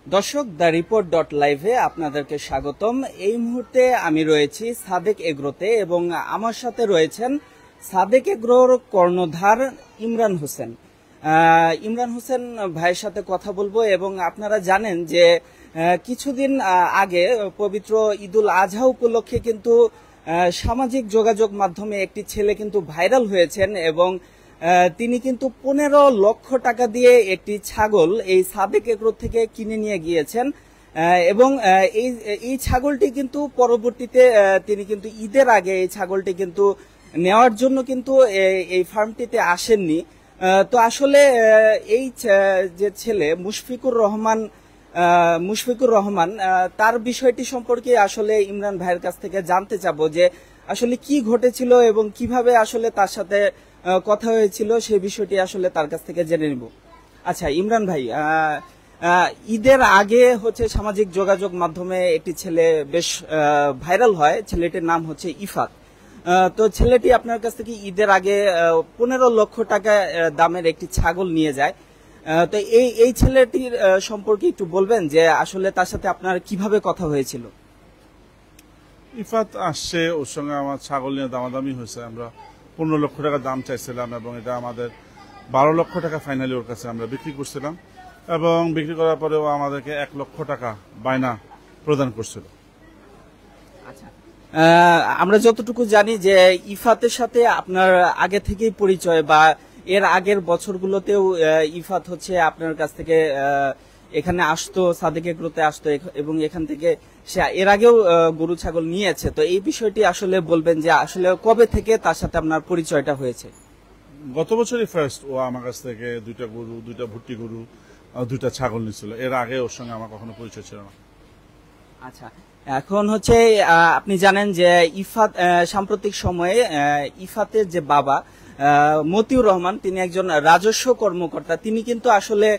দর্শক, the report dot লাইভে আপনাদেরকে স্বাগতম। এই মুহূর্তে আমি রয়েছি সাদেক এগ্রোতে এবং আমার সাথে রয়েছেন সাদেক এগ্রোর কর্ণধার ইমরান হোসেন। ইমরান হোসেন ভাইয়ের সাথে কথা বলবো এবং আপনারা জানেন যে কিছুদিন আগে পবিত্র ঈদুল আজহা উপলক্ষে কিন্তু সামাজিক যোগাযোগ মাধ্যমে একটি ছেলে কিন্তু ভাইরাল হয়েছেন এবং তিনি কিন্তু 15 লক্ষ টাকা দিয়ে একটি ছাগল এই সাদেক এগ্রো থেকে কিনে নিয়ে গিয়েছেন এবং এই ছাগলটি কিন্তু পরবর্তীতে তিনি কিন্তু ঈদের আগে এই ছাগলটি কিন্তু নেওয়ার জন্য কিন্তু এই ফার্মটিতে আসেননি। তো আসলে এই যে ছেলে মুশফিকুর রহমান তার বিষয়টি সম্পর্কে আসলে ইমরান ভাইয়ের কাছ থেকে জানতে চাবো যে আসলে কি ঘটেছিল এবং কিভাবে আসলে তার সাথে কথা হয়েছিল সেই বিষয়টি আসলে তার কাছ থেকে জেনে নিব। আচ্ছা ইমরান ভাই, ঈদের আগে হচ্ছে সামাজিক যোগাযোগ মাধ্যমে একটি ছেলে বেশ ভাইরাল হয়, ছেলেটির নাম হচ্ছে ইফাত। তো ছেলেটি আপনার কাছ থেকে ঈদের আগে 15 লক্ষ টাকা দামের একটি ছাগল নিয়ে যায়। তো এই ছেলেটির সম্পর্কে একটু বলবেন যে আসলে তার সাথে আপনার কিভাবে কথা হয়েছিল? ইফাত আসছে, ওর সঙ্গে আমার ছাগল নিয়ে দামাদামি হয়েছে। আমরা 15 লক্ষ টাকা দাম চাইছিলাম এবং এটা আমাদের 12 লক্ষ টাকা ফাইনালি ওর কাছে আমরা বিক্রি করছিলাম এবং বিক্রি করার পরেও আমাদেরকে 1 লক্ষ টাকা বায়না প্রদান করছিল। আচ্ছা, আমরা যতটুকু জানি যে ইফাতের সাথে আপনার আগে থেকেই পরিচয় বা এর আগের বছরগুলোতেও ইফাত হচ্ছে আপনার কাছ থেকে এখানে আসতো, সাদেক এগ্রোতে আসতো এবং এখান থেকে সে এর আগেও গরু ছাগল নিয়েছে। তো এই বিষয়টি আসলে বলবেন যে আসলে কবে থেকে তার সাথে আপনার পরিচয়টা হয়েছে? গত বছরই ফার্স্ট ও আমার কাছ থেকে 2টা গরু, 2টা ভুট্টি গরু, 2টা ছাগল নিয়েছিল। এর আগে ওর সঙ্গে আমার কখনো পরিচয় ছিল না। আচ্ছা, এখন হচ্ছে আপনি জানেন যে ইফাত সাম্প্রতিক সময়ে ইফাতের যে বাবা মতিউর রহমান, তিনি একজন রাজস্ব কর্মকর্তা। তিনি কিন্তু আসলে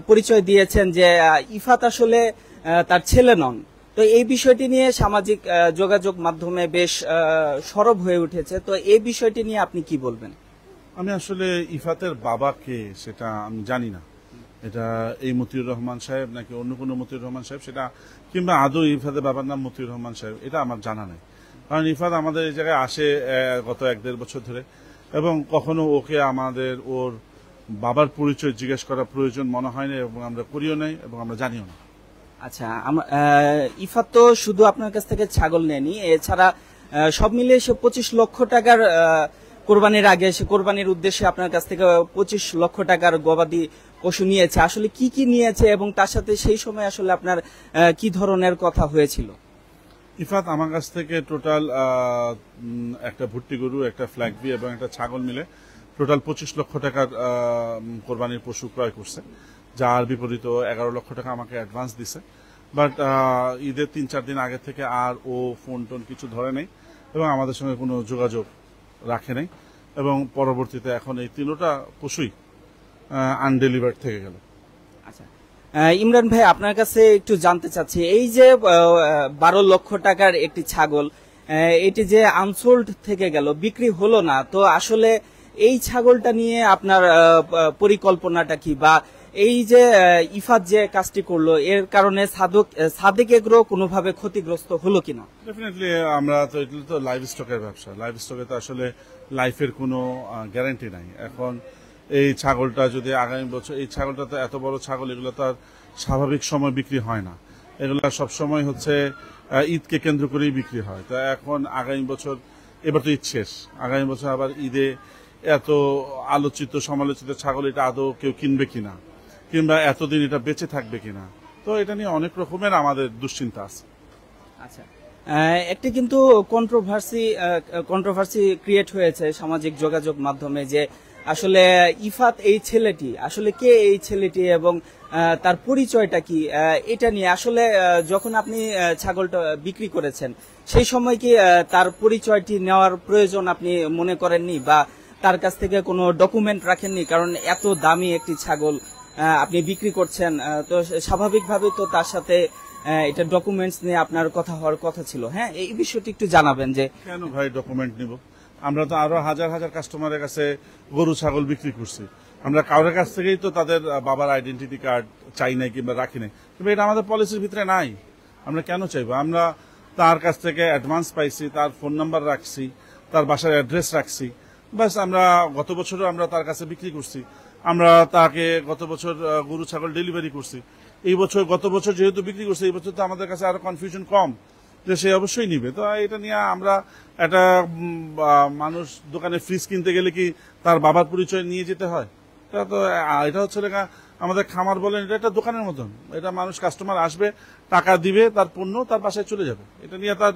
পরিচয় দিয়েছেন যে ইফাত আসলে তার ছেলে নন। তো এই বিষয়টি নিয়ে সামাজিক যোগাযোগ মাধ্যমে বেশ সরব হয়ে উঠেছে। তো এই বিষয়টি নিয়ে আপনি কি বলবেন? আমি আসলে ইফাতের বাবা কে সেটা আমি জানি না। এটা এই মতিউর রহমান সাহেব নাকি অন্য কোনো মতিউর রহমান সাহেব সেটা, কিংবা আদৌ ইফাতের বাবার নাম মতিউর রহমান সাহেব, এটা আমার জানা নেই। কারণ ইফাত আমাদের এই জায়গায় আসে গত 1-1.5 বছর ধরে এবং কখনো ওকে আমাদের ওর বাবার পরিচয় জিজ্ঞেস করা প্রয়োজন মনে হয় না এবং আমরা করিও নাই এবং আমরা জানিও না। আচ্ছা, ইফাত তো শুধু আপনার কাছ থেকে ছাগল নেয়নি, এছাড়া সব মিলিয়ে সে 25 লক্ষ টাকার কোরবানির আগে সে কোরবানির উদ্দেশ্যে আপনার কাছ থেকে 25 লক্ষ টাকার গবাদি পশু নিয়েছে। আসলে কি কি নিয়েছে এবং তার সাথে সেই সময় আসলে আপনার কি ধরনের কথা হয়েছিল? ইফাত আমার কাছ থেকে টোটাল একটা ভুট্টি গরু, একটা ফ্ল্যাগবি এবং একটা ছাগল মিলে টোটাল 25 লক্ষ টাকার কোরবানির পশু ক্রয় করছে, যার বিপরীত 11 লক্ষ টাকা আমাকে অ্যাডভান্স দিছে। বাট ঈদের 3-4 দিন আগে থেকে আর ও ফোন টোন কিছু ধরে নেই এবং আমাদের সঙ্গে কোনো যোগাযোগ রাখে নাই এবং পরবর্তীতে এখন এই 3টা পশুই আনডেলিভার্ড থেকে গেল। আচ্ছা ইমরান ভাই, আপনার কাছে একটু জানতে চাচ্ছি, এই যে 12 লক্ষ টাকার একটি ছাগল, এটি যে আনসোল্ড থেকে গেল, বিক্রি হলো না, তো আসলে এই ছাগলটা নিয়ে আপনার পরিকল্পনাটা কি, বা এই যে ইফাত যে কাজটি করলো এর কারণে সাদেক এগ্রো কোনোভাবে ক্ষতিগ্রস্ত হলো কিনা? ডেফিনেটলি আমরা তো এটা তো লাইভ স্টকের ব্যবসা, লাইভ স্টকে তো আসলে লাইফের কোনো গ্যারান্টি নাই। এখন এই ছাগলটা যদি আগামী বছর, এই ছাগলটা তো এত বড় ছাগল, এগুলো তো আর স্বাভাবিক সময় বিক্রি হয় না, এগুলো সবসময় হচ্ছে ঈদকে কেন্দ্র করেই বিক্রি হয়। তো এখন আগামী বছর, এবার তো ঈদ শেষ, আগামী বছর আবার ঈদে এত আলোচিত সমালোচিত ছাগল এটা আদৌ কেউ কিনবে কিনা, কিংবা এতদিন এটা বেঁচে থাকবে কিনা, তো এটা নিয়ে অনেক রকমের আমাদের দুশ্চিন্তা আছে। আচ্ছা, একটি কিন্তু কন্ট্রোভার্সি ক্রিয়েট হয়েছে সামাজিক যোগাযোগ মাধ্যমে যে আসলে ইফাত এই ছেলেটি আসলে কে, এই ছেলেটি এবং তার পরিচয়টা কি, এটা নিয়ে আসলে যখন আপনি ছাগলটা বিক্রি করেছেন সেই সময় কি তার পরিচয়টি নেওয়ার প্রয়োজন আপনি মনে করেননি, বা তার কাছ থেকে কোনো ডকুমেন্ট রাখেননি? কারণ এত দামি একটি ছাগল আপনি বিক্রি করছেন, তো স্বাভাবিকভাবে তো তার সাথে এটা ডকুমেন্টস নিয়ে আপনার কথা হওয়ার কথা ছিল। হ্যাঁ, এই বিষয়টি একটু জানাবেন যে কেন ভাই ডকুমেন্ট নিব? আমরা তো আরো হাজার হাজার কাস্টমারের কাছে গরু ছাগল বিক্রি করছি, আমরা কারোর কাছ থেকেই তো তাদের বাবার আইডেন্টিটি কার্ড চাই নাই কিংবা রাখি নাই, কিন্তু এটা আমাদের পলিসির ভিতরে নাই। আমরা কেন চাইবো? আমরা তার কাছ থেকে অ্যাডভান্স পাইছি, তার ফোন নাম্বার রাখছি, তার বাসার অ্যাড্রেস রাখছি, বাস। আমরা গত বছরও আমরা তার কাছে বিক্রি করছি, আমরা তাকে গত বছর গরু ছাগল ডেলিভারি করছি। এই বছর গত বছর যেহেতু বিক্রি করছে, এই বছর তো আমাদের কাছে আরো কনফিউশন কম যে সে অবশ্যই নিবে। তো এটা নিয়ে আমরা একটা মানুষ দোকানে ফ্রিজ কিনতে গেলে কি তার বাবার পরিচয় নিয়ে যেতে হয়? এটা তো এটা হচ্ছে আমাদের খামার বলেন, এটা একটা দোকানের মতন। এটা মানুষ কাস্টমার আসবে, টাকা দিবে, তার পণ্য তার বাসায় চলে যাবে। এটা নিয়ে তার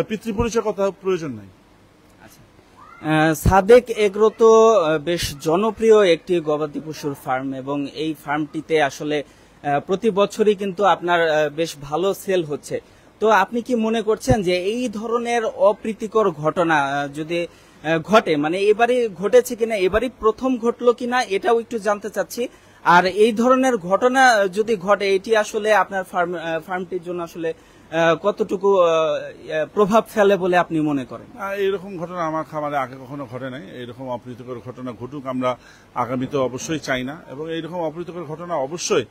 পিতৃ পরিচয় কথা প্রয়োজন নাই। সাদেক এগ্রো তো বেশ জনপ্রিয় একটি গবাদি পশুর ফার্ম, এবং এই ফার্মটিতে আসলে প্রতি বছরই কিন্তু আপনার বেশ ভালো সেল হচ্ছে। তো আপনি কি মনে করছেন যে এই ধরনের অপ্রীতিকর ঘটনা যদি ঘটে, মানে এবারই ঘটেছে কিনা, এবারই প্রথম ঘটলো কিনা, এটাও একটু জানতে চাচ্ছি। আর এই ধরনের ঘটনা যদি ঘটে, এটি আসলে আপনার ফার্মটির জন্য আসলে কতটুকু প্রভাব ফেলে বলে আপনি মনে করেন? এইরকম ঘটনা আমার খামারে আগে কখনো ঘটে নাই। এইরকম অপ্রীতিকর ঘটনা ঘটুক আমরা আগামীতে অবশ্যই চাই না, এবং এইরকম অপ্রীতিকর ঘটনা অবশ্যই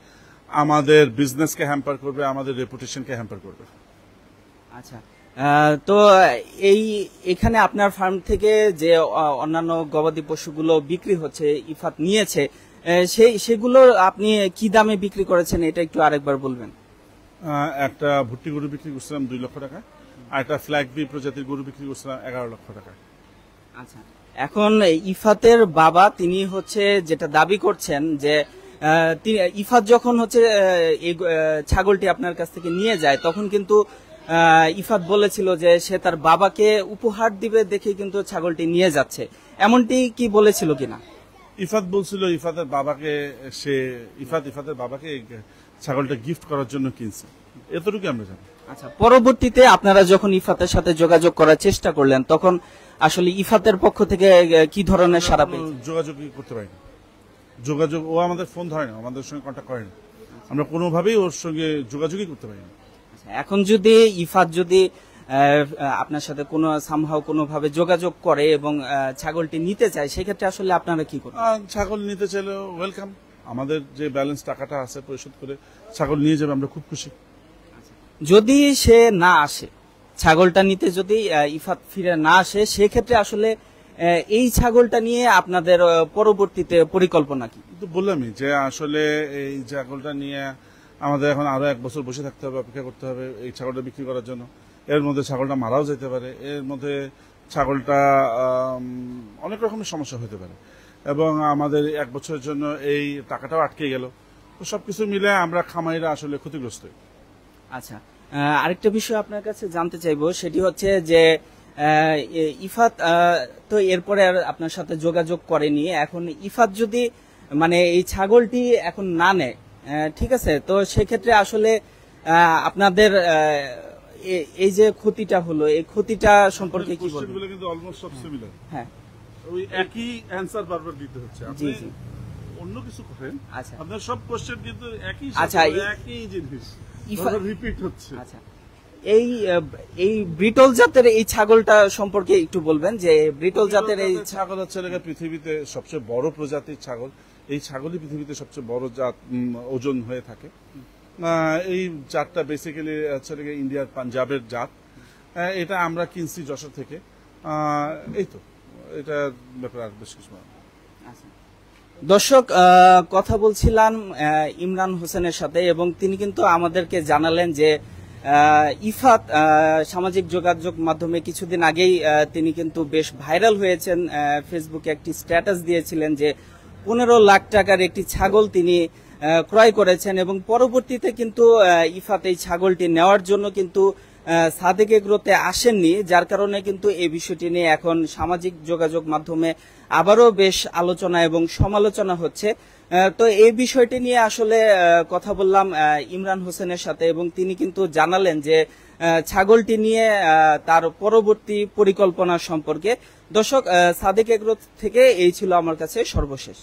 আমাদের বিজনেসকে হ্যাম্পার করবে, আমাদের রেপুটেশনকে হ্যাম্পার করবে। আচ্ছা, তো এখানে আপনার ফার্ম থেকে যে অন্যান্য গবাদি পশুগুলো বিক্রি হচ্ছে, ইফাত নিয়েছে, সেগুলো আপনি কি দামে বিক্রি করেছেন এটা একটু আরেকবার বলবেন? একটা ভুট্টি গরু বিক্রি করছিলাম 2 লক্ষ টাকা, আর একটা ফ্ল্যাগ বি প্রজাতির গরু বিক্রি করছিলাম 11 লক্ষ টাকা। আচ্ছা, এখন ইফাতের বাবা তিনি হচ্ছে যেটা দাবি করছেন যে ইফাত যখন হচ্ছে এই ছাগলটি আপনার কাছ থেকে নিয়ে যায়, তখন কিন্তু ইফাত বলেছিল যে সে তার বাবাকে উপহার দিবে দেখে কিন্তু ছাগলটি নিয়ে যাচ্ছে, এমনটি কি বলেছিল কিনা? ইফাত বলছিল ইফাতের বাবাকে ছাগলটা গিফট করার জন্য কিনছে, এতটুকু আমরা জানি। আচ্ছা, পরবর্তীতে আপনারা যখন ইফাতের সাথে যোগাযোগ করার চেষ্টা করলেন, তখন আসলে ইফাতের পক্ষ থেকে কি ধরনের সাড়া পেয়েছেন? যোগাযোগই করতে পারিনি। ও আমাদের ফোন ধরে না, আমাদের সঙ্গে কন্ট্যাক্ট করে না, আমরা কোনোভাবেই ওর সঙ্গে যোগাযোগই করতে পারি না। এখন যদি ইফাত যদি আপনার সাথে কোনোভাবে যোগাযোগ করে এবং ছাগলটি নিতে চায়, সেক্ষেত্রে আসলে আপনারা কি করবেন? ছাগল নিতে চাইলে ওয়েলকাম, আমাদের যে ব্যালেন্স টাকাটা আছে পরিশোধ করে ছাগল নিয়ে যাবে, আমরা খুব খুশি। যদি সে না আসে, ছাগলটা নিতে যদি ইফাত ফিরে না আসে, সেক্ষেত্রে আসলে এই ছাগলটা নিয়ে আপনাদের পরবর্তীতে পরিকল্পনা কি? তো বললামই যে আসলে এই ছাগলটা নিয়ে আমাদের এখন আরো 1 বছর বসে থাকতে হবে, অপেক্ষা করতে হবে এই ছাগলটা বিক্রি করার জন্য। এর মধ্যে ছাগলটা মারাও যেতে পারে, এর মধ্যে ছাগলটা অনেক রকমের সমস্যা হতে পারে, এবং আমাদের 1 বছরের জন্য এই টাকাটাও আটকে গেল। তো সবকিছু মিলে আমরা খামারিরা আসলে ক্ষতিগ্রস্ত। আচ্ছা, আরেকটা বিষয় আপনার কাছে জানতে চাইবো, সেটি হচ্ছে যে ইফাত তো এরপরে আর আপনার সাথে যোগাযোগ করেনি। এখন ইফাত যদি মানে এই ছাগলটি এখন না নেয়, ঠিক আছে, তো সেক্ষেত্রে আসলে আপনাদের এই যে ক্ষতিটা হলো, এই ক্ষতিটা সম্পর্কে কি বলবেন? কিন্তু অলমোস্ট সব সিমিলার। হ্যাঁ, ওই একই অ্যানসার বারবার দিতে হচ্ছে। আপনি অন্য কিছু করেন, আচ্ছা, আপনার সব কোশ্চেন কিন্তু একই, আচ্ছা, একই জিনিস রিপিট হচ্ছে। আচ্ছা, এই ব্রিটল জাতের এই ছাগলটা সম্পর্কে একটু বলবেন, যে ব্রিটল জাতের এই ছাগল হচ্ছে পৃথিবীতে সবচেয়ে বড় প্রজাতির ছাগল। এই ছাগলই পৃথিবীতে সবচেয়ে বড় জাত ওজন হয়ে থাকে। এই জাতটা বেসিক্যালি হচ্ছে ইন্ডিয়ার পাঞ্জাবের জাত। এটা আমরা কিনছি যশোর থেকে। এই তো এটা ব্যাপার, আর বেশ কিছু। দর্শক, কথা বলছিলাম ইমরান হোসেনের সাথে, এবং তিনি কিন্তু আমাদেরকে জানালেন যে ইফাত সামাজিক যোগাযোগ মাধ্যমে কিছুদিন আগেই তিনি কিন্তু বেশ ভাইরাল হয়েছেন। ফেসবুকে একটি স্ট্যাটাস দিয়েছিলেন যে 15 লাখ টাকার একটি ছাগল তিনি ক্রয় করেছেন, এবং পরবর্তীতে কিন্তু ইফাত এই ছাগলটি নেওয়ার জন্য কিন্তু সাদেক এগ্রোতে আসেননি, যার কারণে কিন্তু এই বিষয়টি নিয়ে এখন সামাজিক যোগাযোগ মাধ্যমে আবারও বেশ আলোচনা এবং সমালোচনা হচ্ছে। তো এই বিষয়টি নিয়ে আসলে কথা বললাম ইমরান হোসেনের সাথে, এবং তিনি কিন্তু জানালেন যে ছাগলটি নিয়ে তার পরবর্তী পরিকল্পনা সম্পর্কে। দর্শক, সাদেক এগ্রো থেকে এই ছিল আমার কাছে সর্বশেষ।